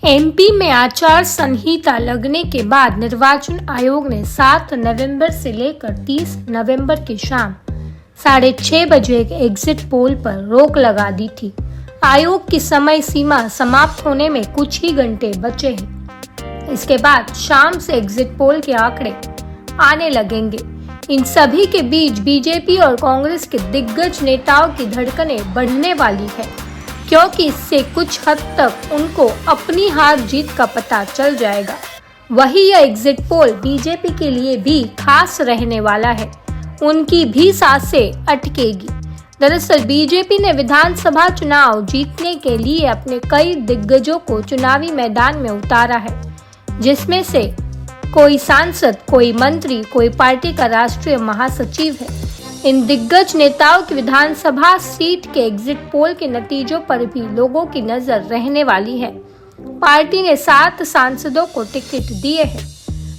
MP में आचार संहिता लगने के बाद निर्वाचन आयोग ने 7 नवंबर से लेकर 30 नवंबर की शाम 6:30 बजे एग्जिट पोल पर रोक लगा दी थी। आयोग की समय सीमा समाप्त होने में कुछ ही घंटे बचे हैं। इसके बाद शाम से एग्जिट पोल के आंकड़े आने लगेंगे। इन सभी के बीच बीजेपी और कांग्रेस के दिग्गज नेताओं की धड़कनें बढ़ने वाली है, क्योंकि इससे कुछ हद तक उनको अपनी हार जीत का पता चल जाएगा। वही यह एग्जिट पोल बीजेपी के लिए भी खास रहने वाला है। उनकी भी सांसें अटकेगी। दरअसल बीजेपी ने विधानसभा चुनाव जीतने के लिए अपने कई दिग्गजों को चुनावी मैदान में उतारा है, जिसमें से कोई सांसद, कोई मंत्री, कोई पार्टी का राष्ट्रीय महासचिव है। इन दिग्गज नेताओं की विधानसभा सीट के एग्जिट पोल के नतीजों पर भी लोगों की नजर रहने वाली है। पार्टी ने 7 सांसदों को टिकट दिए हैं।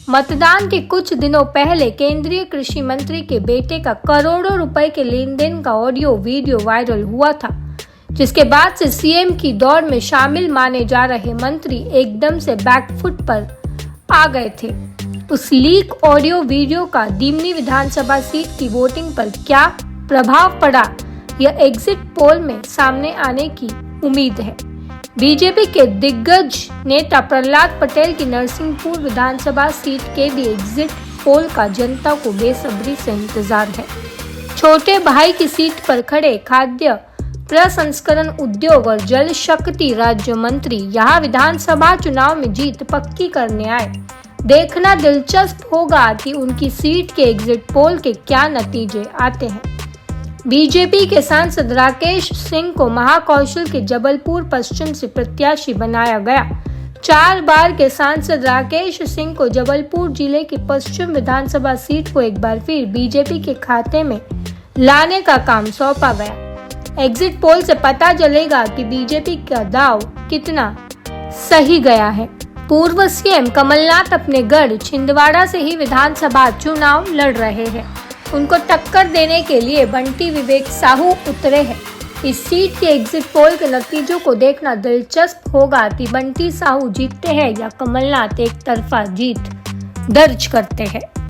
मतदान के कुछ दिनों पहले केंद्रीय कृषि मंत्री के बेटे का करोड़ों रुपए के लेन देन का ऑडियो वीडियो वायरल हुआ था, जिसके बाद से सीएम की दौड़ में शामिल माने जा रहे मंत्री एकदम से बैकफुट पर आ गए थे। उस लीक ऑडियो वीडियो का दिमनी विधानसभा सीट की वोटिंग पर क्या प्रभाव पड़ा, यह एग्जिट पोल में सामने आने की उम्मीद है। बीजेपी के दिग्गज नेता प्रहलाद पटेल की नरसिंहपुर विधानसभा सीट के भी एग्जिट पोल का जनता को बेसब्री से इंतजार है। छोटे भाई की सीट पर खड़े खाद्य प्रसंस्करण उद्योग और जल शक्ति राज्य मंत्री यहाँ विधानसभा चुनाव में जीत पक्की करने आए। देखना दिलचस्प होगा कि उनकी सीट के एग्जिट पोल के क्या नतीजे आते हैं। बीजेपी के सांसद राकेश सिंह को महाकौशल के जबलपुर पश्चिम से प्रत्याशी बनाया गया। 4 बार के सांसद राकेश सिंह को जबलपुर जिले की पश्चिम विधानसभा सीट को एक बार फिर बीजेपी के खाते में लाने का काम सौंपा गया। एग्जिट पोल से पता चलेगा कि बीजेपी का दाव कितना सही गया है। पूर्व सीएम कमलनाथ अपने गढ़ छिंदवाड़ा से ही विधानसभा चुनाव लड़ रहे हैं। उनको टक्कर देने के लिए बंटी विवेक साहू उतरे हैं। इस सीट के एग्जिट पोल के नतीजों को देखना दिलचस्प होगा कि बंटी साहू जीतते हैं या कमलनाथ एक तरफा जीत दर्ज करते हैं।